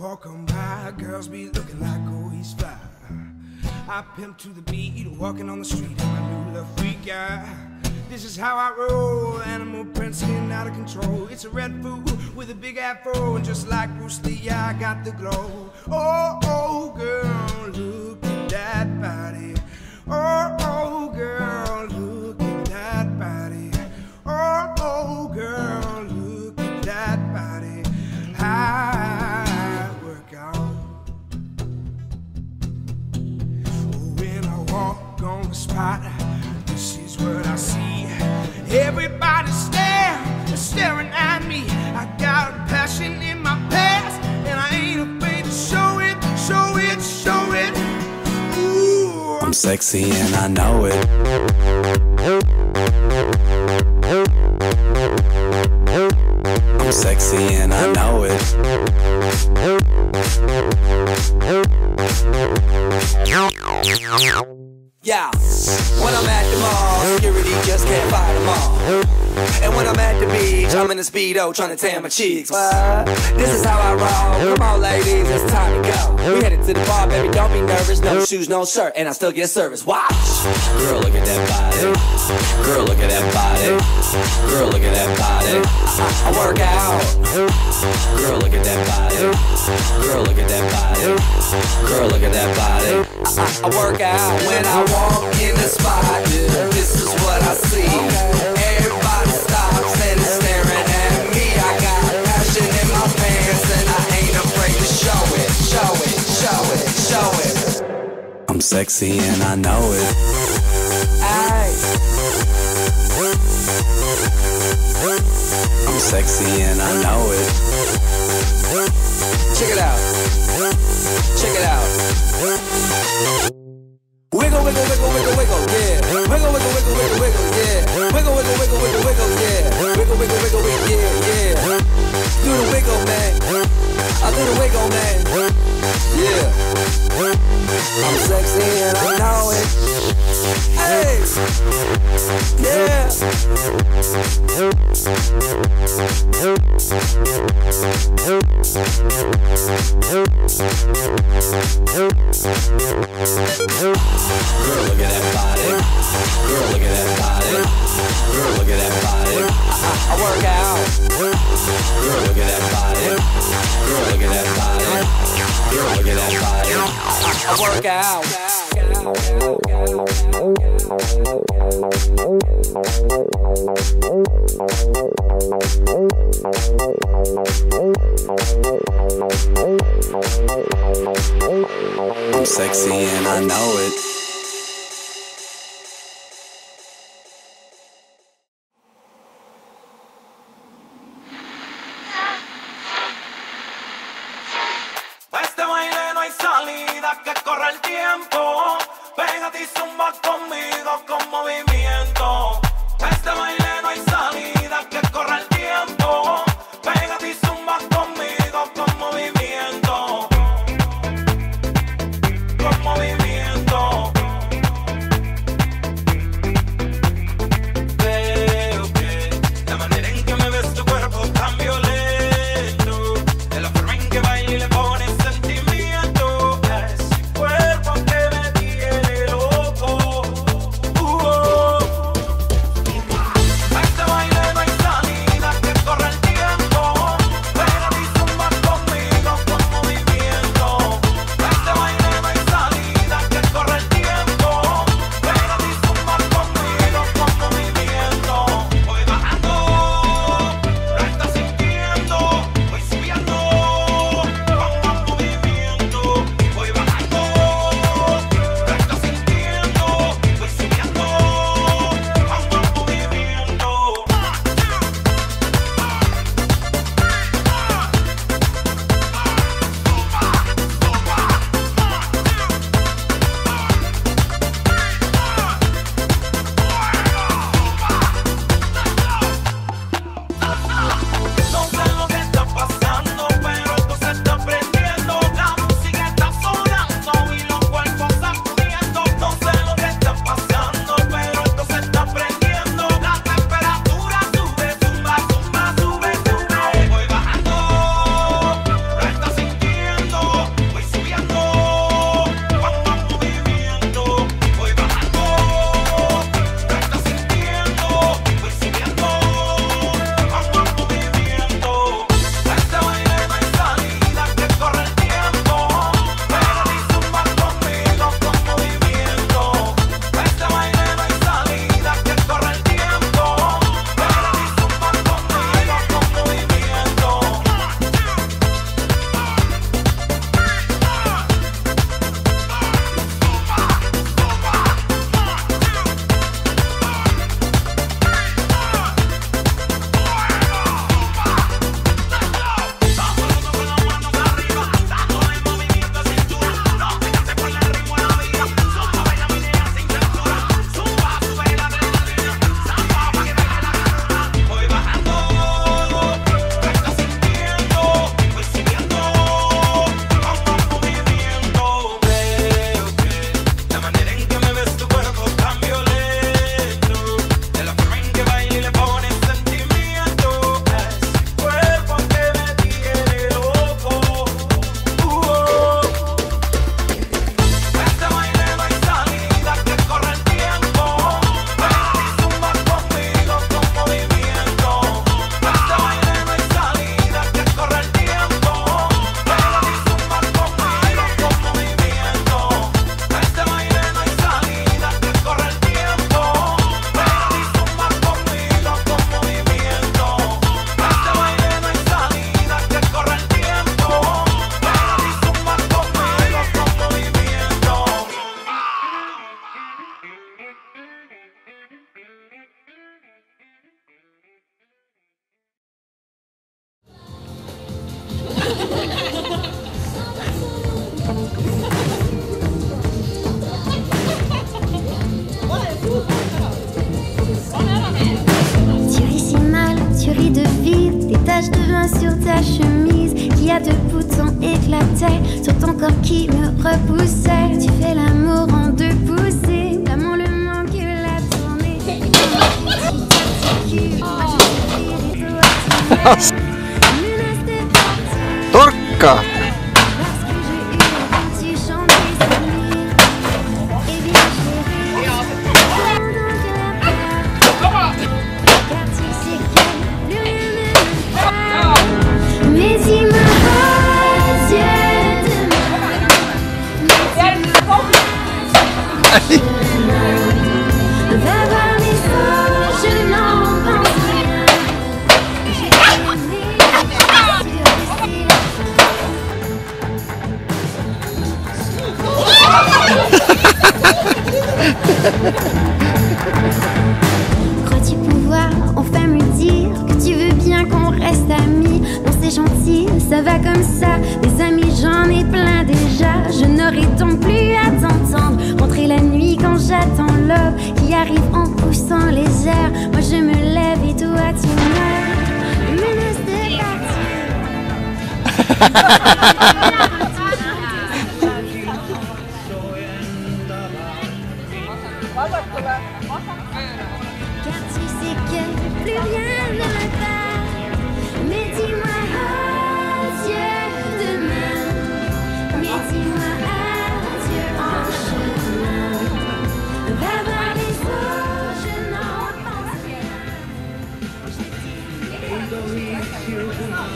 walking by, girls be looking like, oh, he's fly. I pimp to the beat, walking on the street in my new love freak guy. This is how I roll, animal prince getting out of control. It's a red fool with a big afro, and just like Bruce Lee, I got the glow. Oh, oh, girl, look at that body. Oh, oh, girl, look at that body. Oh, oh, girl, look at that body. I work out. When I walk on the spot, this is what I see. Everybody staring at me. I got a passion in my past, and I ain't afraid to show it, show it, show it. Ooh, I'm sexy and I know it. I'm sexy and I know it. Yeah, when I'm at the mall, security just can't fight them all. And when I'm at the beach, I'm in a Speedo trying to tan my cheeks. This is how I roll. Come on, ladies, it's time to go. We headed to the bar, baby, don't be nervous. No shoes, no shirt, and I still get service. Watch! Girl, look at that body. Girl, look at that body. Girl, look at that body. I work out. Girl, look at that body. Girl, look at that body. Girl, look at that body. I work out when I walk in the spot. This is what I see. Everybody stops and is staring at me. I got passion in my pants and I ain't afraid to show it, show it, show it, show it. I'm sexy and I know it. Aye. I'm sexy and I know it. Check it out. Check it out. Wiggle, wiggle, wiggle, wiggle, wiggle, yeah. Wiggle, wiggle, wiggle, wiggle, wiggle, yeah. Wiggle, wiggle, wiggle, wiggle, wiggle, yeah. Wiggle, wiggle, wiggle, wiggle, yeah, yeah. Do the wiggle, man. I do the wiggle, man. Yeah. I'm sexy and I know it. Hey. Yeah. Girl, look at that body. Girl, look at that body. Girl, look at that body. I work out. Girl, look at that body. Girl, look at that body. Girl, look at that body. I work out. I'm sexy and I know it. Este baile no hay salida, que corre el tiempo. Pégate y zumba conmigo con movimiento. Este baile no hay salida, que corre el tiempo. Pégate y zumba conmigo con movimiento. Con movimiento. Veo que la manera en que me ves tu cuerpo tan violento, de la forma en que baila y le pones sentimiento, ese cuerpo que me tiene loco. ta chemise qui a deux boutons éclatés sur ton corps qui me repoussait. Tu fais l'amour en deux poussées, l'amour le moins que la tournée. Torkka! Crois-tu pouvoir enfin me dire que tu veux bien qu'on reste amis? Non, c'est gentil, ça va comme ça. Des amis, j'en ai plein déjà. Je n'aurai donc plus à t'entendre rentrer la nuit quand j'attends l'aube qui arrive en poussant les airs. Moi je me lève et toi tu meurs. Menace de partir. Car tu sais que plus rien ne m'attend. Mais dis-moi adieu demain. Mais dis-moi adieu en chemin. Va voir les eaux, je n'en pense rien. Je dis adieu demain.